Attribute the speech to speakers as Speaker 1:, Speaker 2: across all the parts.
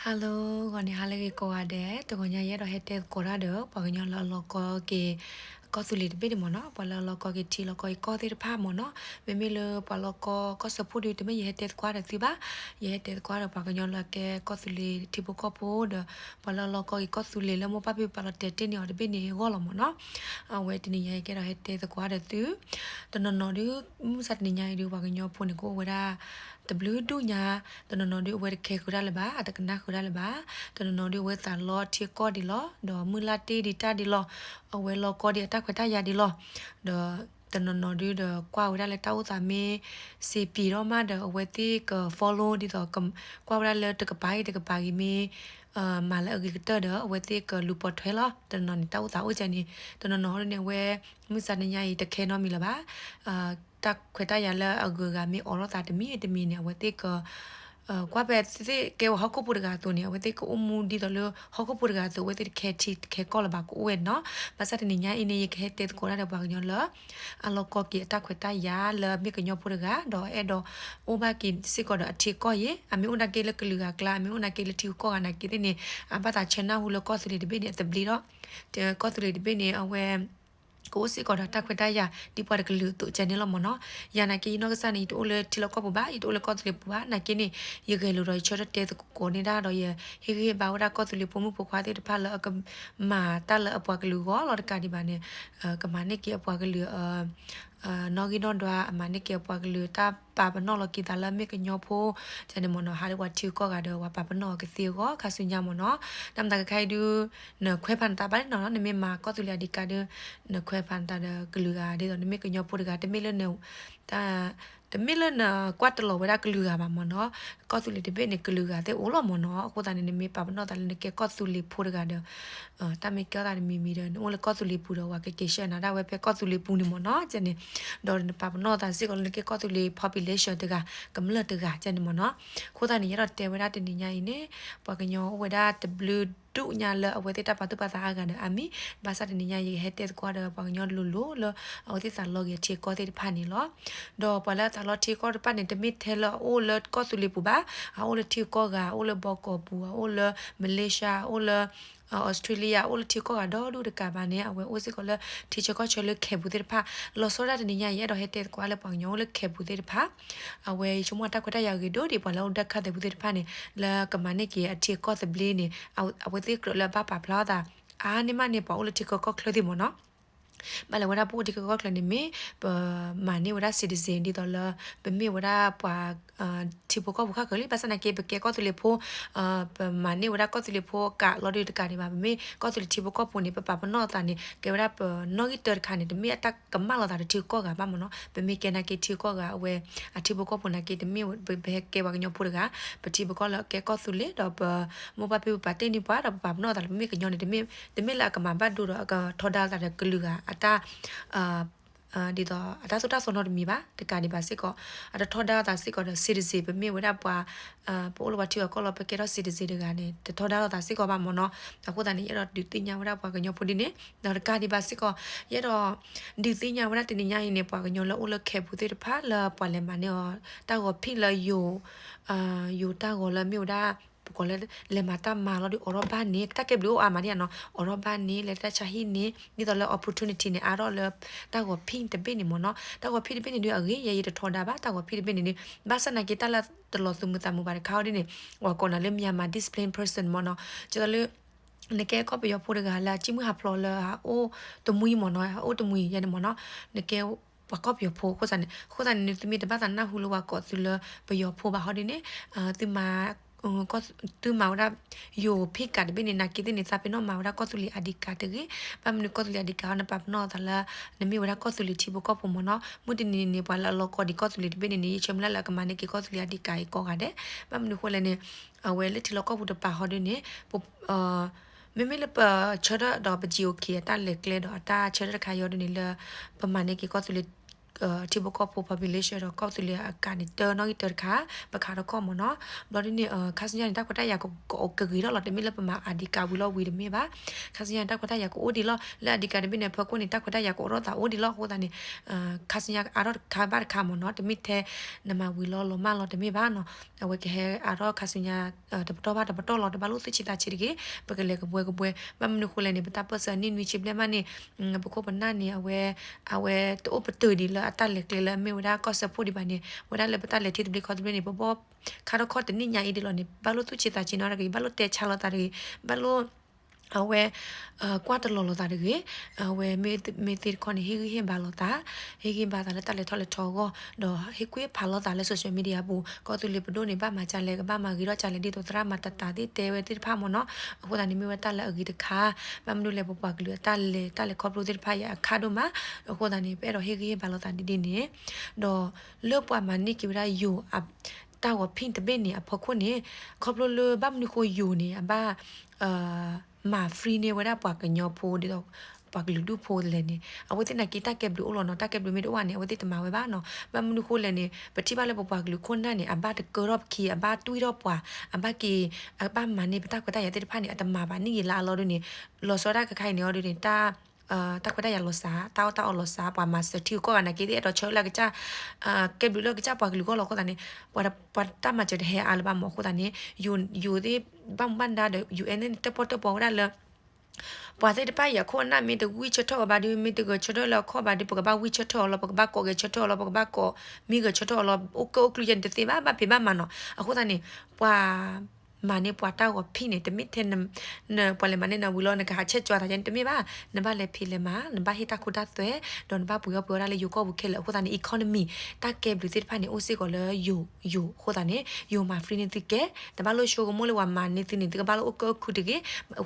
Speaker 1: Hello, con này Hello cô à đẻ, tụi con nhà giờ đó hết tết cô ra được, bảo cái nhà lo có cái có xử lý biết mà nó, bảo lo có cái chi lo có thì pha mà nó, vì mình lo bảo lo có support đi thì mới hết tết qua được thứ ba, hết tết qua được bảo cái nhà là cái có xử lý thì bố có bố được, bảo lo có xử lý là mua papi bảo là tết này ở bên này gọi là mà nó, vậy thì nhà cái đó hết tết qua được thứ, tụi nó đi sát nhà đi bảo cái nhà phụ nữ cô ra the blue do nya the no do we ke kura le ba at kana kura le ba the no do we ta lo ti ko di lo do mula ti di ta di lo we lo ko di ta kwata ya di lo do the no do the kwa ura le ta u ta me se pi ro ma the we ti ko follow di do kam kwa ura le te ka pai gi me mà lại ở cái tờ đó với thì cái lụp bọt thế lo tờ nó tao tao cho nên tờ nó này về mình sang này nhảy tờ khen nó mình là bá ta khuyết ta giờ là ở gần mi ở đó ta thì mi này với thì cái qua bé thì cái họ có bữa gàตัวเนี่ยvới thì cái ôm đi đó là họ có bữa gàตัวvới thì cái có là bà của quên nó và sau này nhảy ini cái tết của nó là bà nhau lỡ alo có kia ta khuyết ta giờ là mi cái nhau bữa gà đó đó ô ba kia sẽ có đó thì có gì mi una kia là cái lừa gà mi una kia là thiếu có anh kia này bà ta chén nào hula có sự đi bên này tập đi đó có sự đi bên này ở cố sĩ còn ta khuyên ta đi qua được lựa tự chân là mà nó này kia nó cái sao này tụi le thì nó có bộ bát tụi le có tụi le bộ bát này kia này giờ cái lựa rồi cho nó tê cố này ra rồi khi bảo ra có tụi le bộ mua bộ khóa thì phải là cái mà ta là ở cái lựa gói là cái đi bàn này cái mà này kia ở cái lựa nó cái nó đoà mà này kia qua cái lừa ta bà bên nó là kia ta là mấy cái nhau po cho nên mà nó hai quả chiêu có cả đời và bà bên nó cái tiêu có khá suy nhau mà nó đâm ta cái khai đưa nở khoe bàn ta bán nó nên mà có tụi là đi cả đưa nở khoe bàn ta cái lừa đi rồi nên mấy cái nhau po được cả mấy lần nào ta mấy lần qua tờ lầu với ra cái lừa mà nó có tụi đi bên này cái lừa thế ố là mà nó cô ta nên mấy bà bên nó ta nên cái có tụi po được cả đời ta mấy cái ta mình đời nó là có tụi po được và cái chuyện nào ra về có tụi po mà nó cho nên đó là bà nó ta sẽ còn cái có tụi population từ cả cấm lợt từ cả cho nên mà nó khu ta này nhớ là tiền với ra tiền nhà này và cái nhau với ra the blue tụ nhà lợ với tết ta bắt ta gần ami bà sa tiền nhà gì hết tết qua được bằng nhau lulu lợ ở tết ta lo cái chia có tết pan này lo đó bà là ta lo chia có pan này tết thế là ô lợ có tụi bù bá ô lợ chia có gà ô lợ bò cò bù ô lợ Malaysia ô lợ Australia ô lợ chia có gà đó đủ được cả bà này ở với ô sẽ có lợ thì cho có cho lợ kẹp bù tết pa lo số ra tiền nhà gì đó hết tết qua lợ bằng nhau lợ kẹp bù tết pa ở với chúng ta có thể giờ cái đó thì bà lâu đã khát bù tết pa này là cái mà này kia chia có tết bì này ở với thì là bà phá taนี่มันเนี่ยบอกเลยที่ก็เคลื่อนที่หมดเนาะมาเลยว่าพูดที่ก็เคลื่อนที่มีมาเนี่ยว่าซิติเซนที่ตอนละเป็นมีว่าป่าที่พวกเขาบุคคลเลยภาษาอังกฤษเป็นแกก็ตัวเล็กพวกมาเนี่ยว่าก็ตัวเล็กพวกกะเราดูตะการนี่มาเป็นมีก็ตัวเล็กที่พวกเขาพูดนี่เป็นป่าเป็นนอกตานี่แกว่านอกอีเตอร์คันนี่มีอัตกำมังเราตาที่ก็กับบ้านมันเนาะเป็นมีแกนักที่ก็กับเวที่พวกเขาพูดนักที่มีเป็นแกว่ากันยอพูดกันเป็นที่พวกเขาแล้วแกก็ตัวเล็กเราโมบายเป็นป่าเต้นนี่ป่าเราป่าเป็นนอกตาเป็นมีกันยอนี่แต่มีละกับมาบ้านดูเราก็ทอดาตาเกลืออัตဒီတော့အတားဆိုတာဆိုတော့မြည်ပါတကယ်ဒီပါစစ်ကောအတားထော်ဒါတာစစ်ကောစီရီစီပဲမြေဝဒပွားပိုလိုပါတီကောလောပကေတော့စီရီစီတကနေထော်ဒါတာစစ်ကောပါမနော်အခုတန်ရတော့ဒီတင်ညာဝဒပွားကညောပူဒီနေတော့တကယ်ဒီပါစစ်ကောရတော့ဒီတင်ညာဝဒတင်ညာရင်နေပွားကညောလောလခဲပူတဲ့ဖာလာပွားလဲမနေတာကိုဖိလယိုယိုတာကိုလမြို့တာก็เลยมาตามมาเราดูอรบ้านนี้ถ้าเก็บรู้มาเนี่ยเนาะอรบ้านนี้เลยถ้าชาฮินี้นี่ตอนเรา opportunity เนี่ยเราเลยถ้าว่าพิงแต่เป็นนี่มั้งเนาะถ้าว่าพี่เป็นนี่ด้วยอะไรยังจะทอดาบ้าถ้าว่าพี่เป็นนี่บ้านสนากิตาละตลอดสมุทรมุบาร์เขาดิเนี่ยว่าก่อนนั้นเริ่มยามา discipline person มั้งเนาะจะเลยในแกก็ไปยอพูดกันแล้วจิ้มหับพลอเลยโอ้ตัวมุยมั้งเนาะโอ้ตัวมุยยันมั้งเนาะในแกว่าก็ไปยอพูดก็จะเนี่ยตัวมีแต่บ้านนั้นหูรู้ว่าก็สุดเลยไปยอพูดบ้าเขาดิเนี่ยตัวมาก็ตัวมาว่าอยู่พิกัดเป็นนักกิจเนี่ยซาเป็นน้องมาว่าก็สุริอดีกาตรึปั๊มนึกก็สุริอดีกาเนี่ยปั๊มนอแต่ละเนี่ยมีว่าก็สุริที่บุกก็ผมเนาะมุดนี่เนี่ยว่าเราก็ดีก็สุริเป็นนี่เชื่อมแล้วก็มาเนี่ยก็สุริอดีกาอีกก็กันเด้ปั๊มนึกว่าเนี่ยเวลาที่เราก็พูดป่าเขาด้วยเนี่ยปุ๊บไม่เลยเชื่อดอกเจียวเขียตาเล็กเลยดอกตาเชื่อราคายอดนี่เลยประมาณนี้ก็สุริ typical population တော့ကောက်တူလေကနေတော်နော်တခါပခါတော့ကောမနော်ဘာလို့နေခါစညာတက်ခွတ်ရကိုကကြီးတော့တမီလပမာအဒီကာဘူးလို့ဝီဒမီပါခါစညာတက်ခွတ်ရကိုအိုဒီလောလက်ဒီကာဒမီနေဖကွနေတက်ခွတ်ရကိုရောတာအိုဒီလောဟိုတာနေခါစညာအရောခါဘာခါမနော်တမီတဲ့နမဝီလောလောမလောတမီပါနော်အဝဲကဟဲအရောခါစညာတပတော့လောတဘလို့သိချတာချီကြီးပကလေကပွဲမမနခုလည်းနေပတာပစနိနွီချစ်လက်မနေပကောပနာနေအဝဲတိုးပတူဒီလာအတက်လက်လေမေဝဒါကောစပူဒီပါနေဝဒါလေပတာလေတီတဘလခေါ်တဘလနေဘောခါတော့ခေါ်တနိညာအီဒီလောနေဘလို့သူချစ်တာချင်တော့ရဘလို့တဲချလာတာရဘလို့အဝဲကွာတလောတာရအဝဲမေတီခွန်ဟီဟင်ဘာလောတာဟီဟင်ဘာတာလက်တက်လက်ထော်လက်ထော်ကိုတော့ဟီကွေးဖာလောတာလက်ဆိုရှယ်မီဒီယာဘူးကောတူလီပဒိုနေဘာမှချလဲကဘာမှဂီတော့ချလဲဒီတော့တရာမတတာဒီတဲဝဲတိဖာမနော်အခုတန်နေမေဝတက်လက်အဂီတခါဘာမလို့လဲပပကလူတက်လေခေါပလိုတိဖာရအခါတော့မှာအခုတန်နေပဲတော့ဟီဟင်ဘာလောတာဒီနေတော့လောပွားမနိကိရာယူတာဝဖိန်တဘေနေအဖို့ခုနေခေါပလိုလဘမ်နိကိုယူနေအဘာမာဖရီနေဝရပွားကညောဖိုးဒီတော့ပကလူဒူဖိုးလည်းနေအဝတိနကီတာကက်ဘလူလောနော်တာကက်ဘလူမီတော့ဝနေအဝတိတမဝဲပါနော်ဘမ်နုခိုလည်းနေပတိပါလည်းပပကလူခွန်နနေအဘတ်ကောရော့ခီအဘတ်တူရော့ပွားအဘကီအဘမနေပတာကတာရတဲ့ဖာနေအတမပါနေလာလော်နေလော်စောရကခိုင်နေော်နေတာတကွတဲ့ရလောစာတောက်လောစာပါမစတီကိုကနကိတဲ့တော့ချောလာကကြကေဘလကကြပါကလူကိုလောကတနေပတမချတဲ့ဟဲအလဘမခုတနေယူဒီဘမ်ဘန်ဒါယူအန်တပေါ်ရလာပွားတဲ့ပါရခွန်နာမီတဝီချထောဘာဒီမီတကချထောလခေါ်ဘာဒီပကဘာဝီချထောလပကဘာကိုကချထောလပကဘာကိုမီကချထောလအိုကိုကလီယန်တေဘာဘာပြမမနော်အခုတနေပွာမာနေပွားတောက်ဖိနေတမိတဲ့နပွာလေမနေနဝီလောနကဟာချက်ကြွားတာကျန်တမိပါနဘာလေဖိလေမနဘာဟိတခုဒတ်သွဲဒွန်ဘာပူရရလေယူကောဘူးခဲလေခုတန် economy တက်ကဲဘလူးစစ်ဖာနေအိုစီကိုလေယူခုတန်နေယူမာဖရီနေတိကဲတဘာလို့ရှိုးကမိုးလေဝမာနေတိနေတကဘာလို့ခုတကေ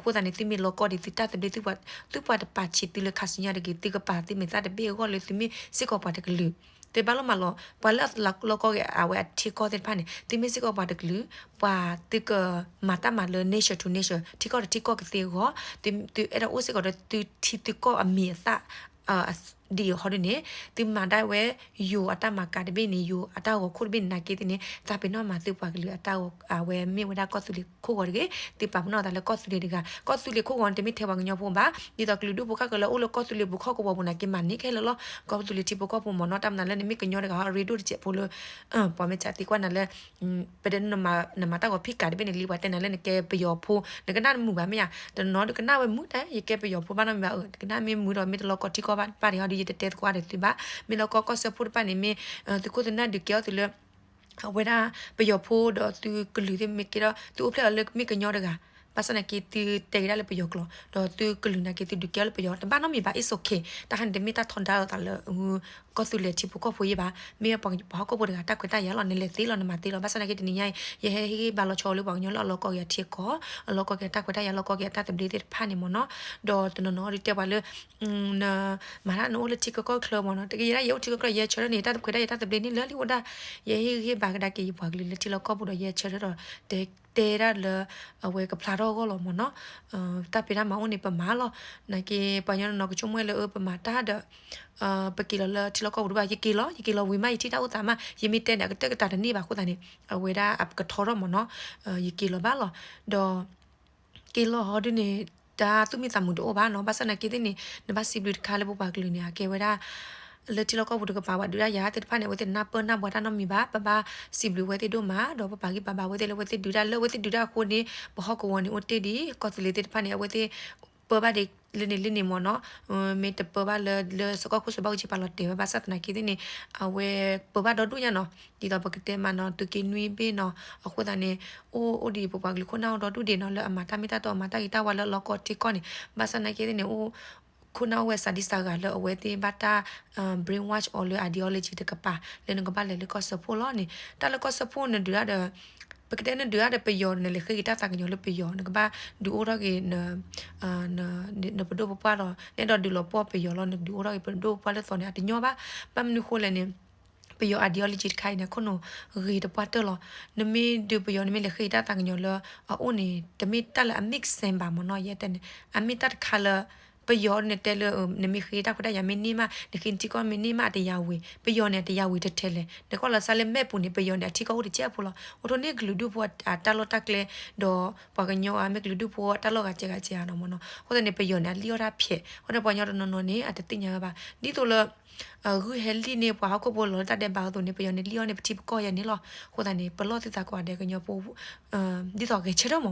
Speaker 1: ခုတန်နေတိမီလောကောဒီတိတတ်တေတိပတ်သူပတ်ပါချီတိလေခါစညာတကေတိကပါတိမေတတ်ဘေကိုလေတိမီစစ်ကောပါတကလူte balo malo pala loko ge awe thi ko te phane ti mi siko ba de glu pa ti ko mata ma le nature to nature ti ko ke te go ti era o siko de ti ko ami saဒီဟောဒီနေဒီမန်တိုင်းဝဲယူအတမကတပိနေယူအတောကိုခုပိနာကေတင်နေတာပင်တော့မသိပါကလေးအတောအဝဲမြေဝဒကောစုလီခိုးရကေဒီပပနော်ဒါလေကောစုလီဒီကကောစုလီခိုးဝန်တမိထဲဝညောဖို့ပါဒီတော့ကလူဒုဘခကလောလောကောစုလီဘခကိုဘနာကေမနိခဲလောကောစုလီတိဘကောပုံမနော်တမ်နလည်းနိမိကညောရကရီဒိုချက်ဖို့လို့ပေါ်မချတိကွာနလည်းပဒနမတာကိုဖိကတပိနေလီဝတ်တယ်လည်းကေပယောဖို့ဒကနာမူပါမရတနော်ဒကနာဝဲမူတဲ့ရကေပယောဖို့ဘာနမဒကနာမီမူတော့မီတလောကောတိကောပါရီဟောဒီတဲ့ကွာတယ်တိပါမီလောကောကောစပူပါနေမီတကုတနာဒီကျော်တလဝဲတာပယောဖို့တော့သူကလူတွေမီကရသူအဖလက်မီကညောတကပါစနကီတီတေရလည်းပယောကလောတော့သူကလူနာကီတီဒုကဲလည်းပယောတဘာနမီပါ is okay တဟန်ဒမီတာထွန်ဒါတာလကောသူလေချိပကောဖိုးရပါမေပဘာကောဘောတကတက်ခွတ်တရလောနေလေသေးလောနမသေးလောပါစနကီတနေရိုင်းရဟဟီဘာလောချောလို့ပေါ့ညလောလောကောရတီကောလောကောကတက်ခွတ်တရလောကောကတက်တဘလီတဲ့ဖာနေမနော်တော့တနော်ရီတက်ပါလေမာရနိုလေတီကောကလောမနော်တကယ်ရရုပ်တီကောရချောနေတက်ခွတ်တရတက်တဘလီနေလေဝဒရဟီဘာကဒကီဘာကလီတီလောကောဘောရချောတော့တေရလအဝဲကဖလာတော့ကောလောမနော်တပ်ပြရမအောင်နေပမာလောနကေပညာနော်ကချုံမွဲလေပမာတာဒပကီလောတီလောကောဘူးပါယကီလောဝီမိုက်တီတာဥတာမယမီတဲ့နကတက်တာနေပါခုတန်နေအဝဲဒါအပကထောရမနော်ယကီလောပါလောဒေါ်ကီလောဟောဒီနေတာသူမီတမှုတော့ဘာနော်ဘာစနကီတဲ့နေနဘာစီဘလခါလေဘူးပါကလူနေကေဝဲဒါလေတီလောကဘူးကပါဝဒူရရတဲ့ဖာနေဝတဲ့နာပနာဘဝတာနမီပါပပစီဘလူဝဲတဲ့တို့မှာတော့ပပကီပပဝဲတဲ့ဝဲတဲ့ဒူရလေဝဲတဲ့ဒူရခိုနေဘဟကဝနီအိုတေဒီကောတလေတဲ့ဖာနေဝဲတဲ့ပပတဲ့လင်းနေမနော်မေတပပလေစကောခုစဘောက်ချပါလို့တေဘာစတ်နာကီဒီနေအဝဲပပတော့ဒူရနော်ဒီတော့ပကတဲ့မနော်တကင်းနွေးပေးနော်အခုတည်းအိုဒီပပကလခုနောက်တော့ဒူဒီနော်လေအမတာမီတာတော့မတာဂီတာဝါလောကောတီကောနေဘာစနာကီဒီနေအိုခုနဝဲစဒီစတာကလောအဝဲတေဘတာ brain wash or ideology တကပါလေငကပါလေကောစဖိုလောနေတာလေကောစဖိုနေဒူရတဲ့ပကတဲ့နေဒူရတဲ့ပယောနေလေခိတာတာကညောလေပယောငကပါဒူအိုရကေနပဒိုပပါတော့နေတော့ဒူလောပေါ်ပယောလောနေဒူအိုရကေပဒိုပါလေသောနေအတညောပါပမ်နုခိုလေနေပယော ideology ခိုင်နေခုနရီတပတ်တော့နမီဒူပယောနမီလေခိတာတာကညောလောအိုနေတမီတက်လေ mix စင်ပါမနော်ရဲ့တဲ့အမီတက်ခါလ ပယောနဲ့တဲလနမီခေတာခဒရမနီမနခင်တီကောမနီမတရားဝေပယောနဲ့တရားဝေတက်လဲနကောလာဆာလေမဲပူနေပယောနဲ့တီကောဝတိချက်ဖလို့ဟိုတိုနေဂလူဒူဖို့တာလောတက်လေဒေါ်ပကညောအမေဂလူဒူဖို့တာလောကချက်ချာနော်မနော်ဟိုတဲ့နေပယောနဲ့လျောတာဖြစ်ဟိုတဲ့ပညောနော်နော်နေအတတိညာပါဒီတိုလအခုဟဲလ်ဒီနေပွားကိုဘောလောတတဲ့ဘာတို့နေပယောနေလျောနေပတိကောရနေလောဟိုတဲ့နေပလောတိတာကွာတဲ့ကညောပိုဒီတော့ကချေတော့